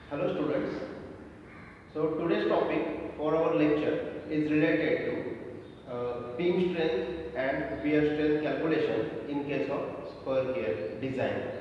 Hello students. So today's topic for our lecture is related to beam strength and wear strength calculation in case of spur gear design.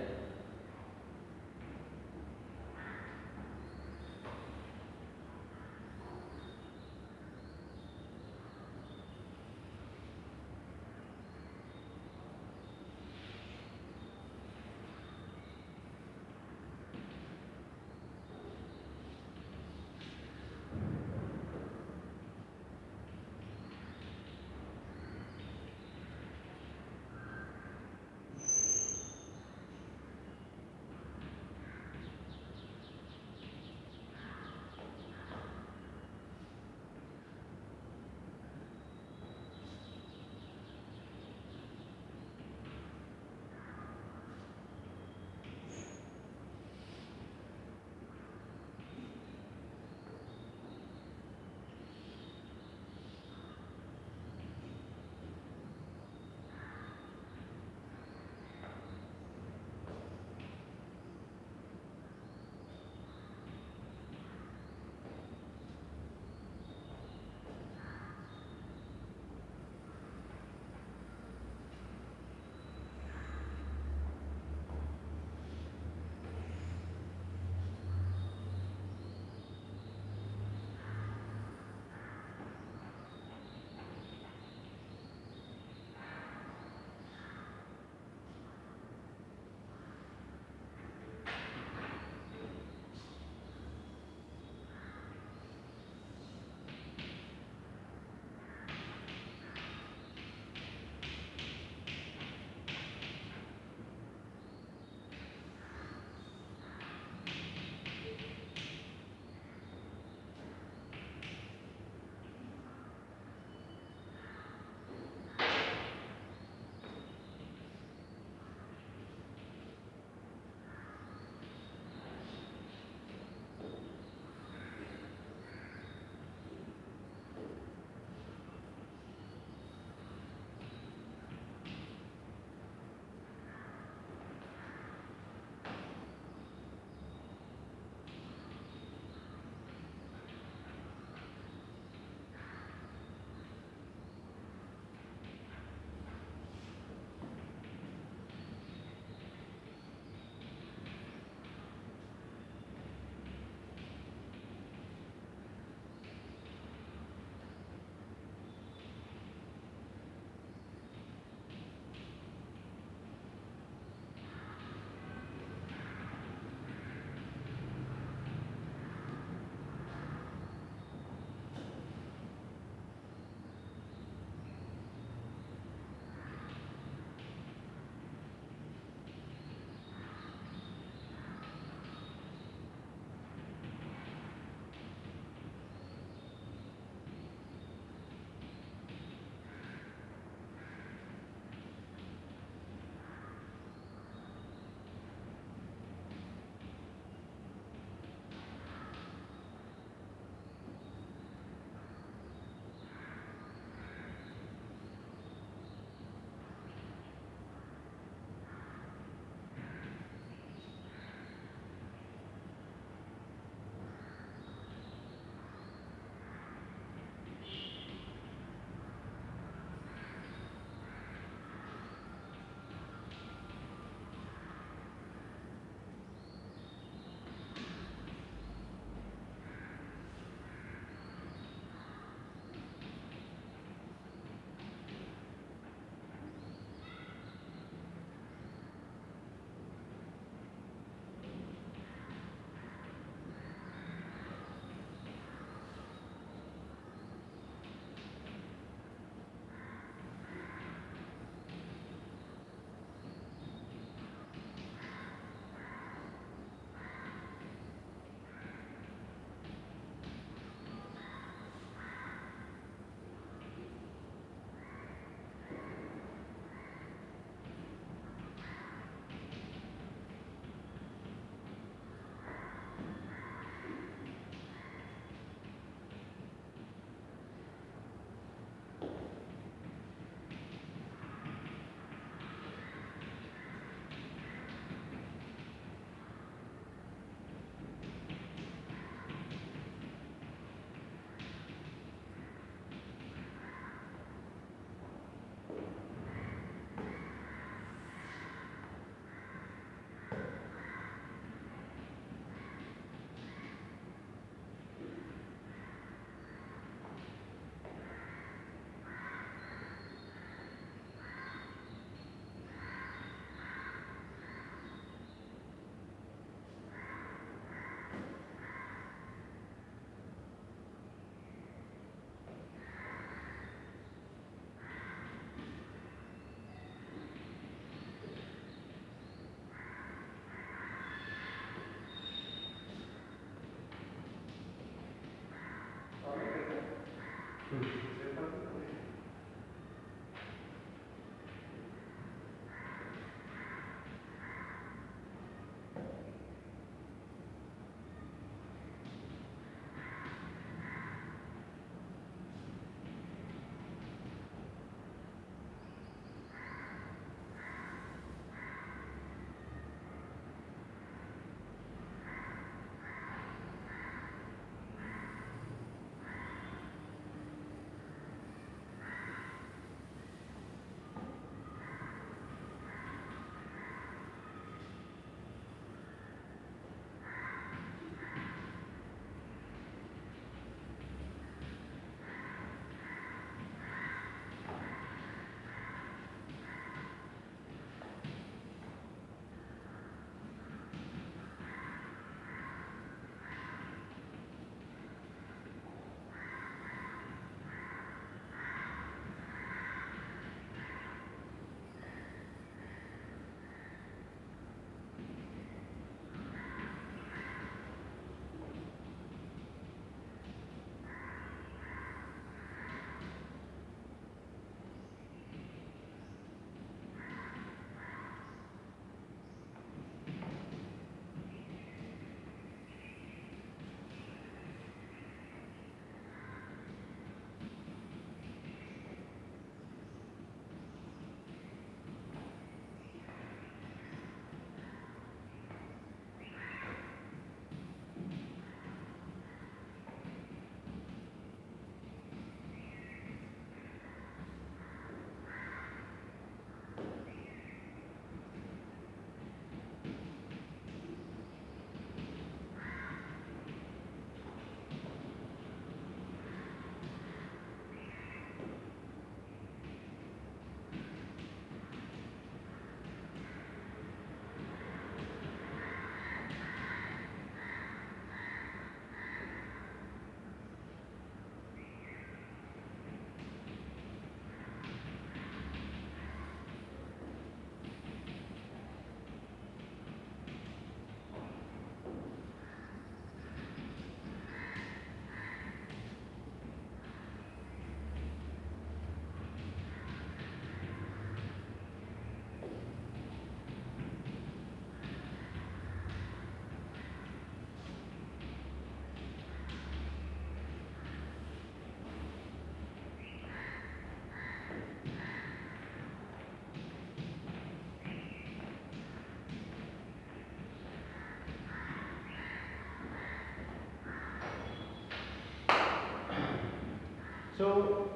So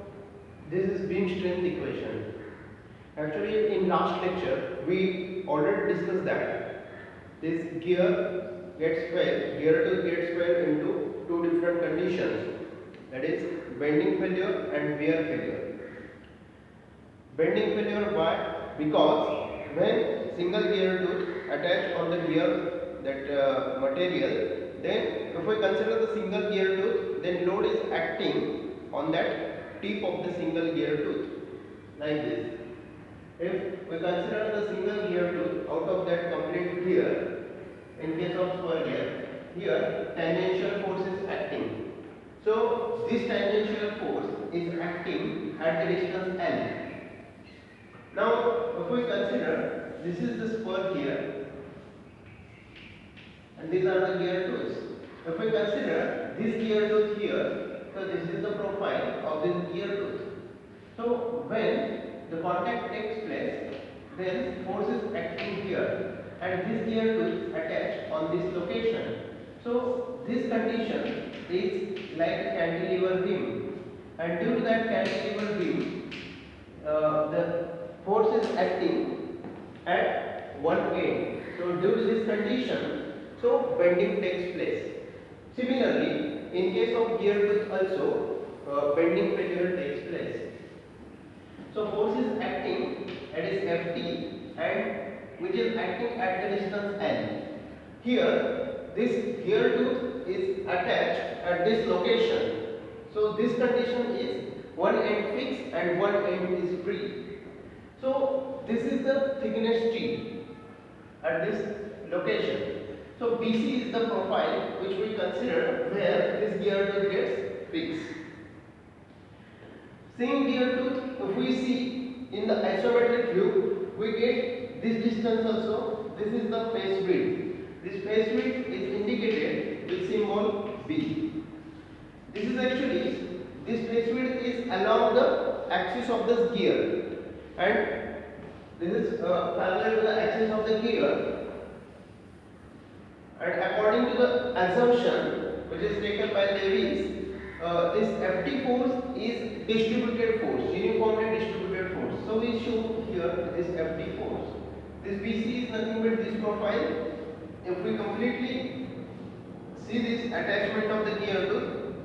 this is beam strength equation. Actually, in last lecture we already discussed that this gear tooth gets fell into two different conditions, that is bending failure and wear failure. Bending failure why? Because when single gear tooth attach on the gear material, then if we consider the single gear tooth, then load is acting on that tip of the single gear tooth like this. If we consider the single gear tooth out of that complete gear, in case of spur gear, here tangential force is acting. So this tangential force is acting at the distance L. Now if we consider this is the spur gear and these are the gear tooths. If we consider this gear tooth here, so this is the profile of this gear tooth. So when the contact takes place, then force is acting here and this gear tooth attached on this location. So this condition is like a cantilever beam, and due to that cantilever beam, the force is acting at one end. So due to this condition, so bending takes place. Similarly, in case of gear tooth also, bending failure takes place. So force is acting, that is Ft, and which is acting at the distance L. Here, this gear tooth is attached at this location. So this condition is one end fixed and one end is free. So this is the thickness T at this location. So BC is the profile which we consider where this gear tooth gets fixed. Same gear tooth, if we see in the isometric view, we get this distance also. This is the face width. This face width is indicated with symbol B. This is actually, this face width is along the axis of this gear, and this is parallel to the axis of the gear. And according to the assumption which is taken by Lewis, this Ft force is distributed force, uniformly distributed force. So we show here this Ft force. This BC is nothing but this profile. If we completely see this attachment of the gear tooth,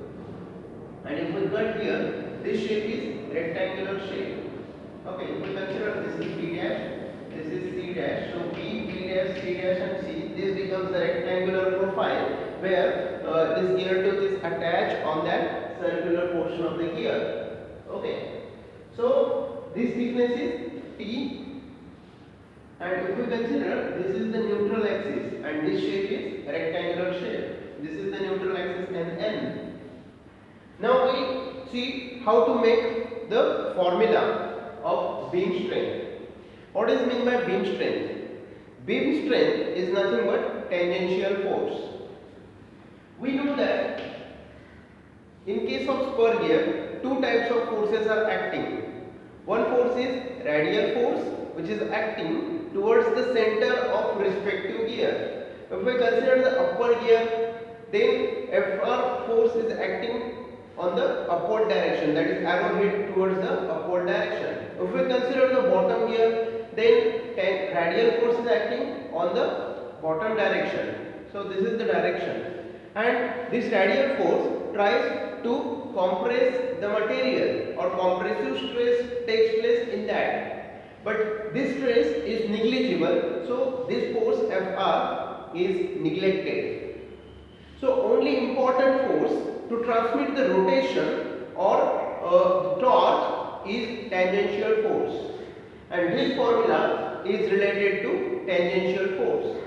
and if we cut here, this shape is rectangular shape. Okay, if we consider this is B dash, this is C dash. So B, B dash, C dash, and C. This becomes the rectangular profile where this gear tooth is attached on that circular portion of the gear. Okay. So this thickness is T, and if we consider this is the neutral axis and this shape is rectangular shape. This is the neutral axis and N. Now we see how to make the formula of beam strength. What is meant by beam strength? Beam strength is nothing but tangential force. We know that in case of spur gear, two types of forces are acting. One force is radial force, which is acting towards the center of respective gear. If we consider the upper gear, then Fr force is acting on the upward direction, that is arrow head towards the upward direction. If we consider the bottom gear, then radial force is acting on the bottom direction. So this is the direction, and this radial force tries to compress the material, or compressive stress takes place in that. But this stress is negligible, so this force Fr is neglected. So only important force to transmit the rotation or torque is tangential force, and this formula is related to tangential force.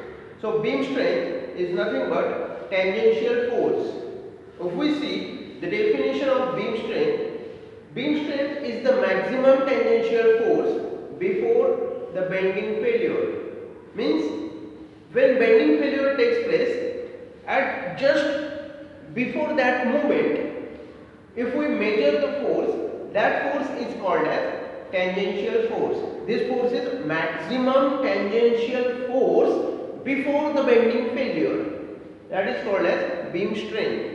So beam strength is nothing but tangential force. If we see the definition of beam strength is the maximum tangential force before the bending failure. Means when bending failure takes place, at just before that moment, if we measure the force, that force is called as tangential force. This force is maximum tangential force before the bending failure. That is called as beam strength.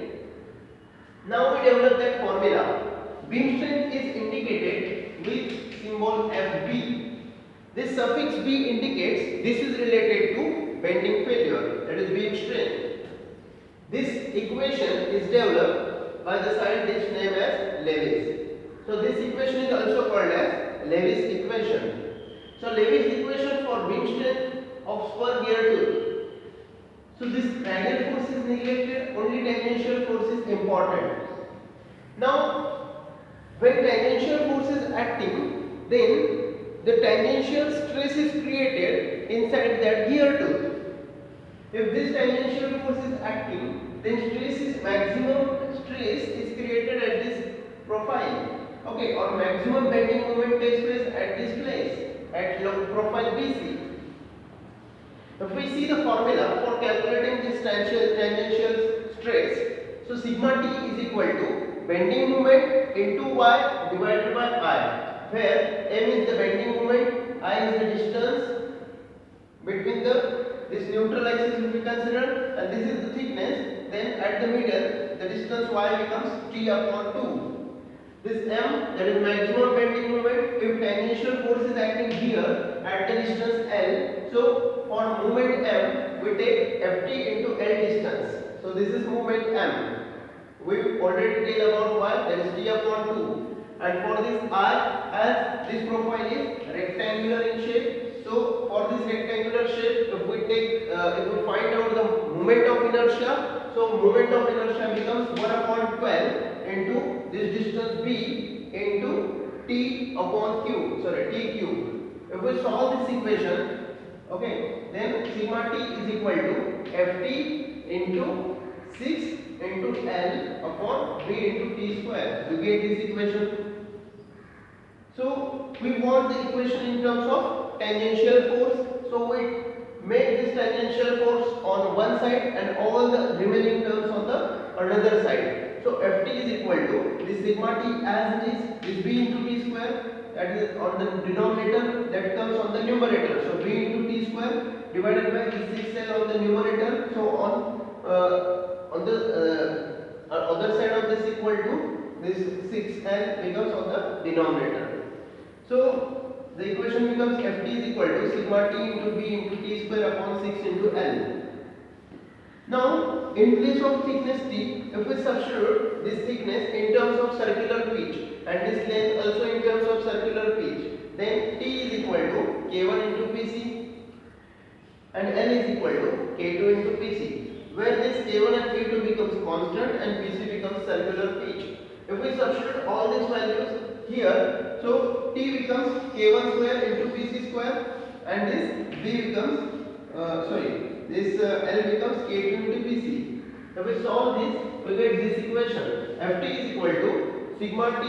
Now we develop that formula. beam strength is indicated with symbol FB. This suffix B indicates this is related to bending failure, that is beam strength. This equation is developed by the scientist named as Lewis. So this equation is also called as Lewis equation. So Lewis equation for beam strength of spur gear tooth. So this radial force is neglected, only tangential force is important. Now when tangential force is acting, then the tangential stress is created inside that gear tooth. If this tangential force is acting, then maximum stress is created at this profile. Okay, or maximum bending moment takes place at this place, at profile BC. If we see the formula for calculating this tangential stress, so sigma T is equal to bending moment into y divided by I, where m is the bending moment, I is the distance between this neutral axis will be considered, and this is the thickness. Then at the middle, the distance y becomes T upon 2. This m, that is maximum bending moment, if tangential force is acting here at the distance L. So for moment m, we take Ft into L distance. So this is moment m. We already tell about y, that is T upon 2. And for this I, as this profile is rectangular in shape, so for this rectangular shape, if we find out the moment of inertia, so moment of inertia becomes 1 upon 12 into this distance b into T upon q, T cube. If we solve this equation, okay, then sigma T is equal to Ft into 6 into L upon B into T square. You get this equation. So we want the equation in terms of tangential force. So we make this tangential force on one side and all the remaining terms on the another side. So Ft is equal to this sigma T as it is, this B into T square, that is on the denominator, that comes on the numerator. So B into T square divided by this 6L on the numerator. So on the other side of this equal to this 6L becomes on the denominator. So the equation becomes Ft is equal to sigma T into B into T square upon 6 into L. Now in place of thickness T, if we substitute this thickness in terms of circular pitch and this length also in terms of circular pitch, then T is equal to K1 into Pc and L is equal to K2 into Pc, where this K1 and K2 becomes constant and Pc becomes circular pitch. If we substitute all these values here, so T becomes K1 square into Pc square and this B becomes this L becomes K2 into Pc. If we solve this, we get this equation. Ft is equal to sigma T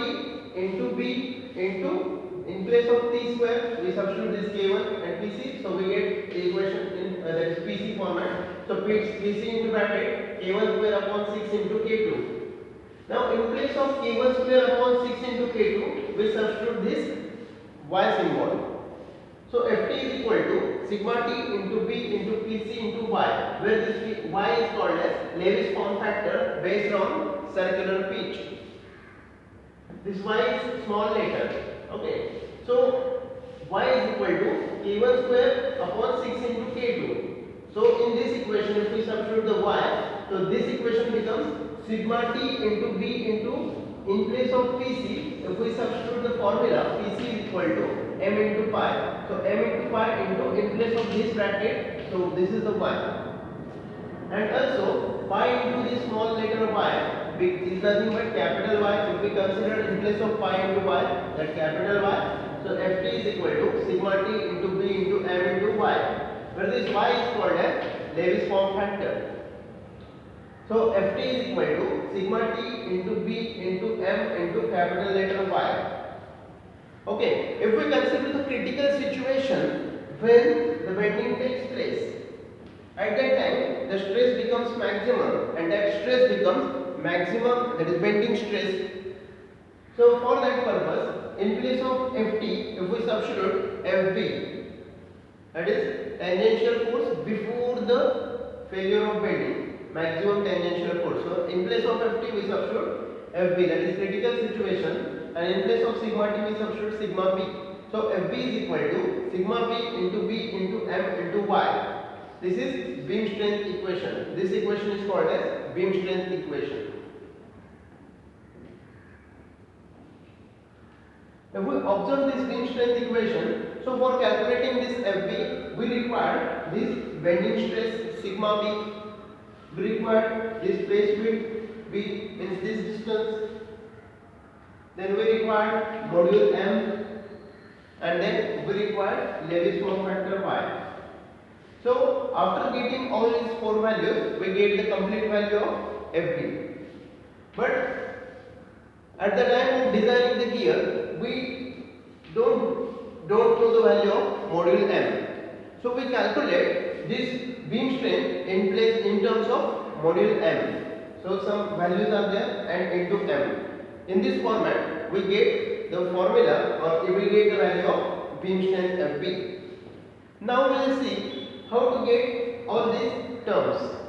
into B into, in place of T square, we substitute this K1 and Pc. So we get the equation in that is Pc format. So Pc into bracket K1 square upon 6 into K2. Now in place of K1 square upon 6 into K2, we substitute this Y symbol. So Ft is equal to sigma T into B into Pc into Y, where this Y is called as Lewis form factor based on circular pitch. This Y is small letter. Okay. So Y is equal to K1 square upon 6 into K2. So in this equation, if we substitute the Y, so this equation becomes sigma T into B into, in place of Pc, if we substitute the formula, Pc is equal to m into pi. So m into pi into, in place of this bracket, so this is the y. And also pi into this small letter y is nothing but capital Y. If we consider in place of pi into y, that capital Y. So Ft is equal to sigma T into B into m into y, where this y is called as Lewis form factor. So Ft is equal to sigma T into B into m into capital letter Y. Okay, if we consider the critical situation when the bending takes place, at that time the stress becomes maximum and that stress becomes maximum, that is bending stress. So for that purpose, in place of Ft, if we substitute Fb, that is tangential force before the failure of bending, maximum tangential force. So in place of Ft we substitute Fb, that is critical situation. and in place of sigma t we substitute sigma b. So Fb is equal to sigma b into b into m into y. This is beam strength equation. This equation is called as beam strength equation. If we observe this beam strength equation, so for calculating this Fb, we require this bending stress sigma b, we require this face width b means this distance, then we require module m, and then we require Lewis form factor y. So after getting all these four values, we get the complete value of Fb. But at the time of designing the gear, we don't know the value of module m. So we calculate this beam strength in terms of module m. So some values are there and into m. In this format, we get the formula or we get the value of beam strength Fb. Now we will see how to get all these terms.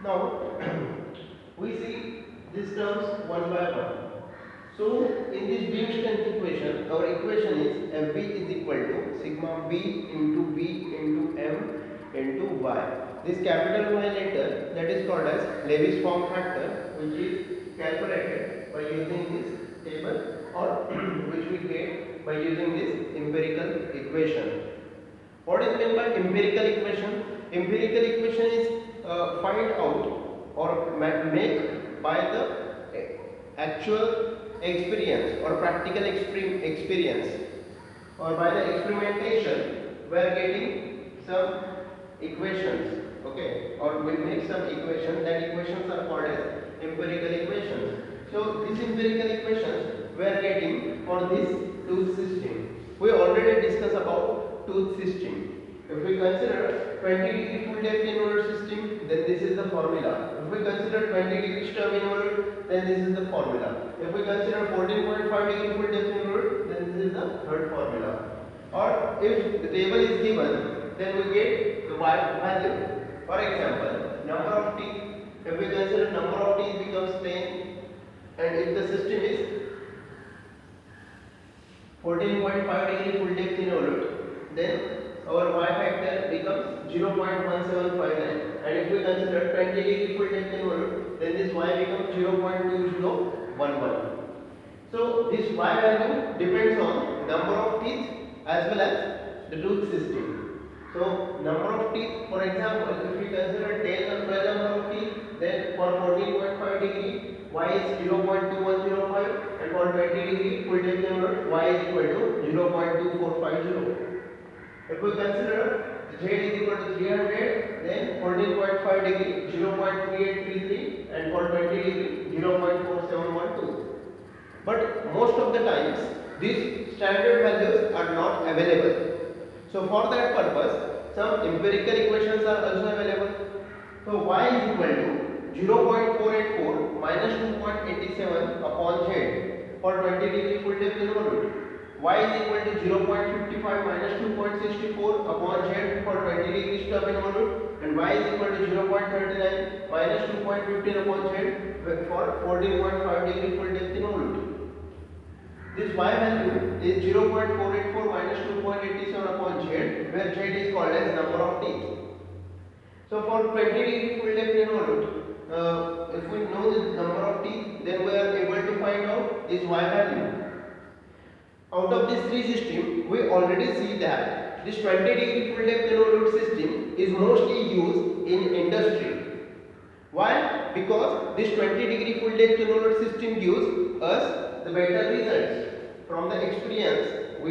Now we see these terms one by one. So in this beam strength equation, our equation is Fb is equal to sigma b into m into y. this capital Y later, that is called as Lewis form factor, which is calculated by using this table or which we get by using this empirical equation. What is meant by empirical equation? Empirical equation is find out or make by the actual experience or practical experience or by the experimentation we are getting some equations, okay, or we make some equations. That equations are called as empirical equations. So these empirical equations we are getting for this tooth system. We already discussed about tooth system. If we consider 20 degree full depth involute system, then this is the formula. If we consider 20 degree stub involute, then this is the formula. If we consider 14.5 degree full depth involute, then this is the third formula. Or if the table is given, then we get the y value. For example, number of teeth. If we consider number of teeth becomes 10, and if the system is 14.5 degree full depth involute, then our y factor becomes 0.1759, and if we consider 20 degree full depth involute, then this y becomes 0.2011. So this y value depends on number of teeth as well as the tooth system. So number of teeth, for example, if we consider 10 or 12 number of teeth, then for 14.5 degree y is 0.2105, and for 20 degree full depth involute y is equal to 0.2450. If we consider z is equal to 300, then 14.5 degree 0.3833, and for 20 degree 0.4712. But most of the times these standard values are not available. So for that purpose, some empirical equations are also available. So y is equal to 0.484 minus 2.87 upon z for 20 degree full depth involute. Y is equal to 0.55 minus 2.64 upon z for 20 degree stub involute, and y is equal to 0.39 minus 2.15 upon z for 14.5 degree full depth involute. This y value is 0.484 minus 2.87 upon z, where z is called as number of teeth. So for 20 degree full depth involute, if we know the number of teeth, then we are able to find out this y value. Out of these three systems, we already see that this 20 degree full depth involute system is mostly used in industry. Why? Because this 20 degree full depth involute system gives us the better results. From the experience, we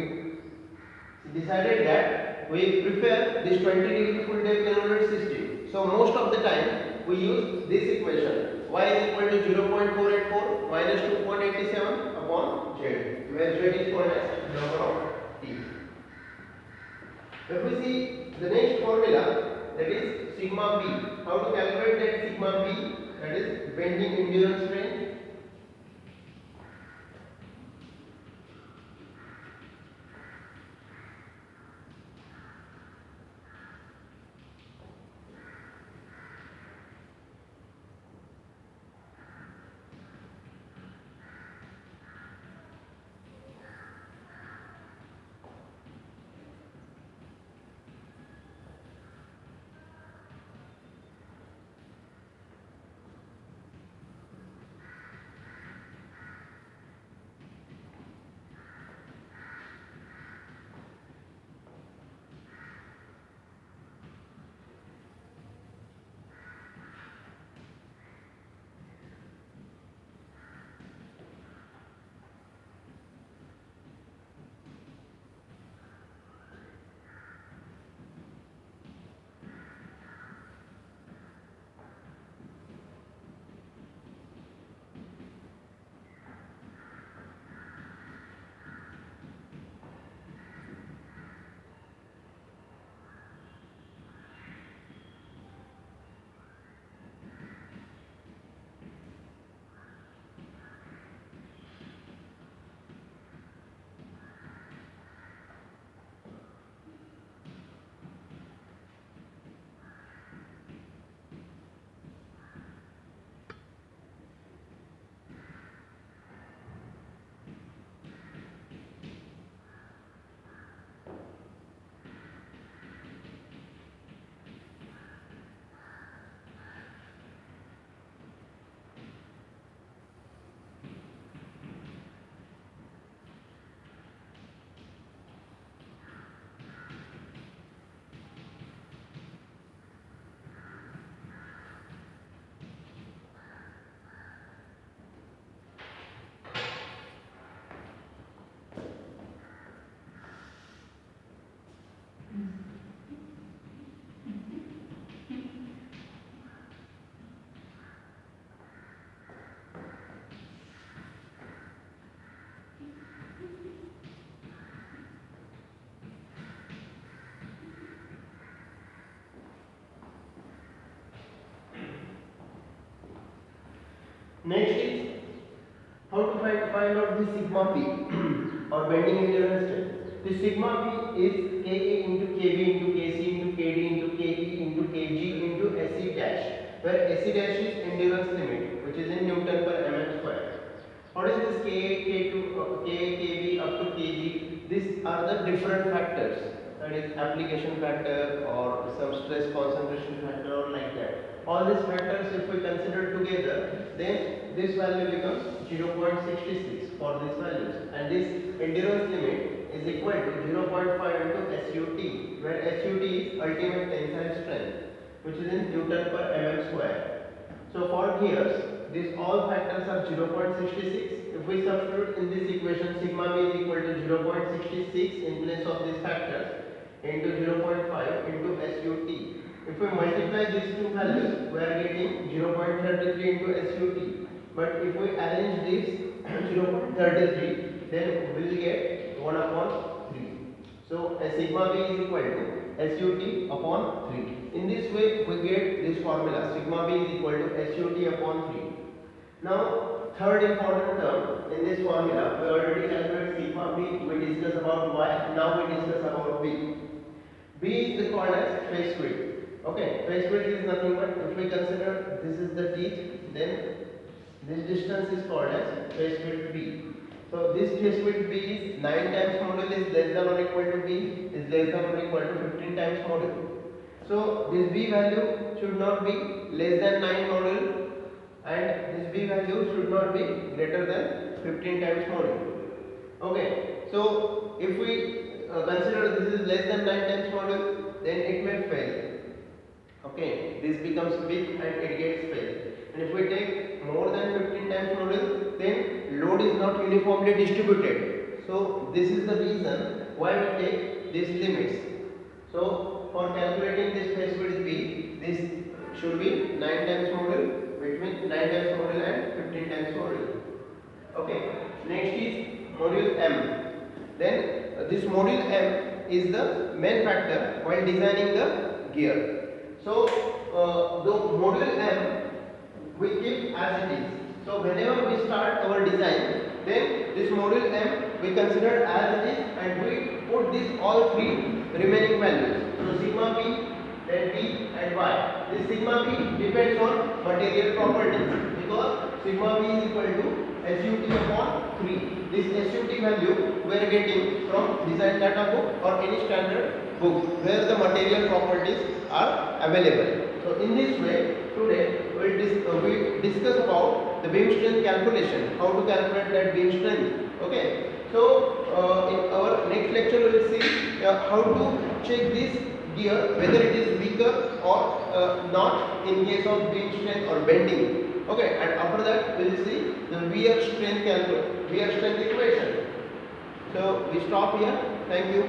decided that we prefer this 20 degree full depth involute system. So most of the time we use this equation. Y is equal to 0.484 minus 2.87 upon z, where z is called as number of teeth. If we see the next formula, that is sigma b. How to calculate that sigma b? That is bending endurance strength. Next is how to find out the sigma p or bending endurance strength. The sigma p is Ka into Kb into Kc into Kd into Ke into Kg into Se dash, where Se dash is endurance limit, which is in Newton per mm square. What is this Ka, K2, K, Kb up to Kg? These are the different factors. That is application factor or some stress concentration factor or like that. All these factors, if we consider together, then this value becomes 0.66 for these values, and this endurance limit is equal to 0.5 into SUT, where SUT is ultimate tensile strength, which is in Newton per mm square. So for gears, these all factors are 0.66. If we substitute in this equation, sigma b is equal to 0.66 in place of these factors into 0.5 into SUT. If we multiply these two values, we are getting 0.33 into SUT. But if we arrange this 0.33, then we will get 1 upon 3. So a sigma b is equal to SUT upon 3. In this way, we get this formula, sigma b is equal to SUT upon 3. Now, third important term in this formula, we already calculated sigma b, we discussed about y, now we discuss about b. B is called as phase width. Okay, phase width is nothing but, if we consider this is the teeth, then this distance is called as phase width b. So this phase width b is 9 times module is less than or equal to b is less than or equal to 15 times module. So this b value should not be less than 9 module, and this b value should not be greater than 15 times module. Okay, so if we consider this is less than 9 times module, then it will fail. Okay, this becomes big and it gets fail. And if we take more than 15 times module, then load is not uniformly distributed. So this is the reason why we take these limits. So for calculating this phase width b, this should be 9 times module, between 9 times module and 15 times module. Okay, next is module m. Then this module m is the main factor while designing the gear. So the module m we keep as it is. So whenever we start our design, then this module m we consider as it is, and we put these all three remaining values. So sigma b, then b and y. This sigma b depends on material properties, because sigma b is equal to SUT upon 3. This SUT value we are getting from design data book or any standard book where the material properties are available. So in this way, today we discuss about the beam strength calculation, how to calculate that beam strength. Okay. So in our next lecture we will see how to check this gear whether it is weaker or not in case of beam strength or bending. Okay, and after that we will see the wear strength equation. So we stop here. Thank you.